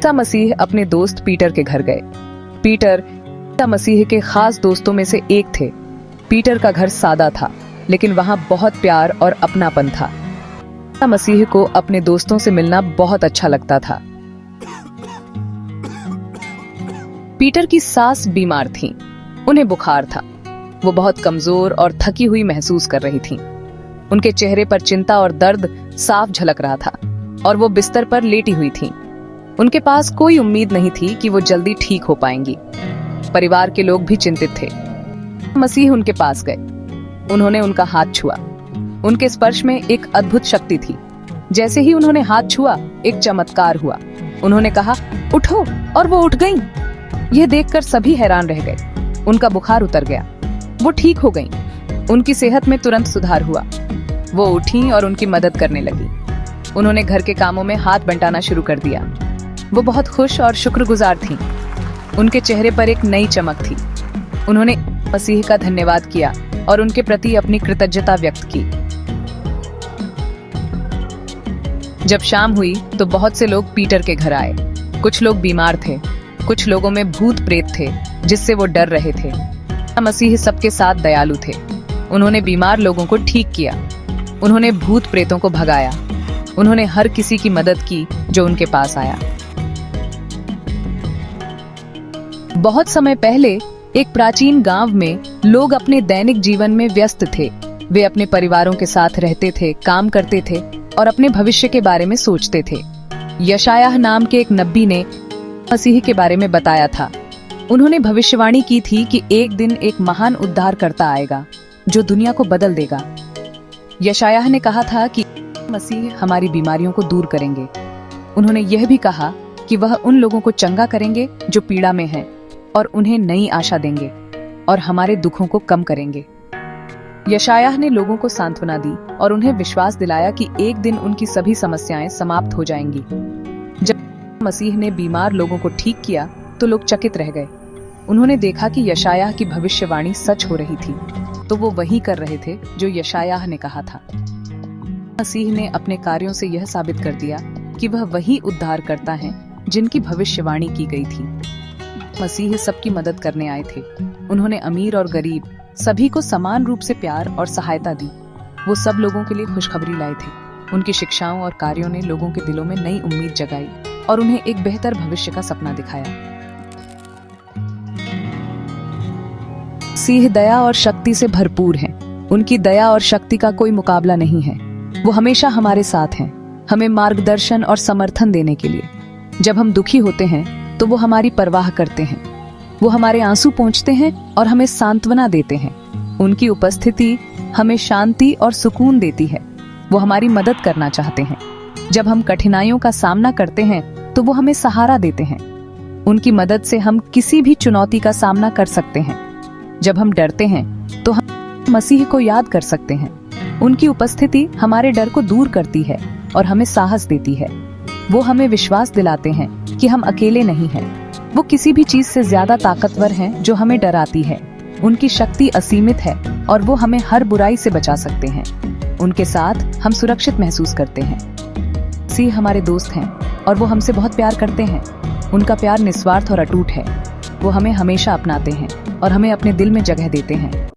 ईसा मसीह अपने दोस्त पीटर के घर गए। पीटर ईसा मसीह के खास दोस्तों में से एक थे। पीटर का घर सादा था, लेकिन वहां बहुत प्यार और अपनापन था। ईसा मसीह को अपने दोस्तों से मिलना बहुत अच्छा लगता था। पीटर की सास बीमार थीं। उन्हें बुखार था। वो बहुत कमजोर और थकी हुई महसूस कर रही थीं। उनके चेहरे पर चिंता और दर्द साफ झलक रहा था और वो बिस्तर पर लेटी हुई थीं। उनके पास कोई उम्मीद नहीं थी कि वो जल्दी ठीक हो पाएंगी। परिवार के लोग भी चिंतित थे। मसीह उनके पास गए। उन्होंने उनका हाथ छुआ। उनके स्पर्श में एक अद्भुत शक्ति थी। जैसे ही उन्होंने हाथ छुआ, एक चमत्कार हुआ। उन्होंने कहा, उठो, और वो उठ गईं। यह देखकर सभी हैरान रह गए। उनका बुखार उतर गया। वो ठीक हो गईं। उनकी सेहत में तुरंत सुधार हुआ। वो उठी और उनकी मदद करने लगी। उन्होंने घर के कामों में हाथ बंटाना शुरू कर दिया। वो बहुत खुश और शुक्रगुजार थीं। उनके चेहरे पर एक नई चमक थी। उन्होंने मसीह का धन्यवाद किया और उनके प्रति अपनी कृतज्ञता व्यक्त की। जब शाम हुई तो बहुत से लोग पीटर के घर आए। कुछ लोग बीमार थे, कुछ लोगों में भूत प्रेत थे जिससे वो डर रहे थे। मसीह सबके साथ दयालु थे। उन्होंने बीमार लोगों को ठीक किया। उन्होंने भूत प्रेतों को भगाया। उन्होंने हर किसी की मदद की जो उनके पास आया। बहुत समय पहले एक प्राचीन गांव में लोग अपने दैनिक जीवन में व्यस्त थे। वे अपने परिवारों के साथ रहते थे, काम करते थे और अपने भविष्य के बारे में सोचते थे। यशायाह नाम के एक नबी ने मसीह के बारे में बताया था। उन्होंने भविष्यवाणी की थी कि एक दिन एक महान उद्धारकर्ता आएगा जो दुनिया को बदल देगा। यशायाह ने कहा था कि मसीह हमारी बीमारियों को दूर करेंगे। उन्होंने यह भी कहा कि वह उन लोगों को चंगा करेंगे जो पीड़ा में हैं और उन्हें नई आशा देंगे और हमारे दुखों को कम करेंगे। यशायाह ने लोगों को सांत्वना दी और उन्हें विश्वास दिलाया कि एक दिन उनकी सभी समस्याएं समाप्त हो जाएंगी। जब मसीह ने बीमार लोगों को ठीक किया तो लोग चकित रह गए। उन्होंने देखा कि यशायाह की भविष्यवाणी सच हो रही थी, तो वो वही कर रहे थे जो यशायाह ने कहा था। मसीह ने अपने कार्यों से यह साबित कर दिया कि वह वही उद्धारकर्ता हैं जिनकी भविष्यवाणी की गई थी। मसीह सबकी मदद करने आए थे। उन्होंने अमीर और गरीब सभी को समान रूप से प्यार और सहायता दी। वो सब लोगों के लिए खुशखबरी लाए थे। उनकी शिक्षाओं और कार्यों ने लोगों के दिलों में नई उम्मीद जगाई और उन्हें एक बेहतर भविष्य का सपना दिखाया। मसीह दया और शक्ति से भरपूर हैं। उनकी दया और शक्ति का कोई मुकाबला नहीं है। वो हमेशा हमारे साथ हैं, हमें मार्गदर्शन और समर्थन देने के लिए। जब हम दुखी होते हैं तो वो हमारी परवाह करते हैं। वो हमारे आंसू पोंछते हैं और हमें सांत्वना देते हैं। उनकी उपस्थिति हमें शांति और सुकून देती है। वो हमारी मदद करना चाहते हैं। जब हम कठिनाइयों का सामना करते हैं तो वो हमें सहारा देते हैं। उनकी मदद से हम किसी भी चुनौती का सामना कर सकते हैं। जब हम डरते हैं तो हम मसीह को याद कर सकते हैं। उनकी उपस्थिति हमारे डर को दूर करती है और हमें साहस देती है। वो हमें विश्वास दिलाते हैं कि हम अकेले नहीं हैं। वो किसी भी चीज से ज्यादा ताकतवर हैं जो हमें डराती है। उनकी शक्ति असीमित है और वो हमें हर बुराई से बचा सकते हैं। उनके साथ हम सुरक्षित महसूस करते हैं। मसीह हमारे दोस्त हैं और वो हमसे बहुत प्यार करते हैं। उनका प्यार निस्वार्थ और अटूट है। वो हमें हमेशा अपनाते हैं और हमें अपने दिल में जगह देते हैं।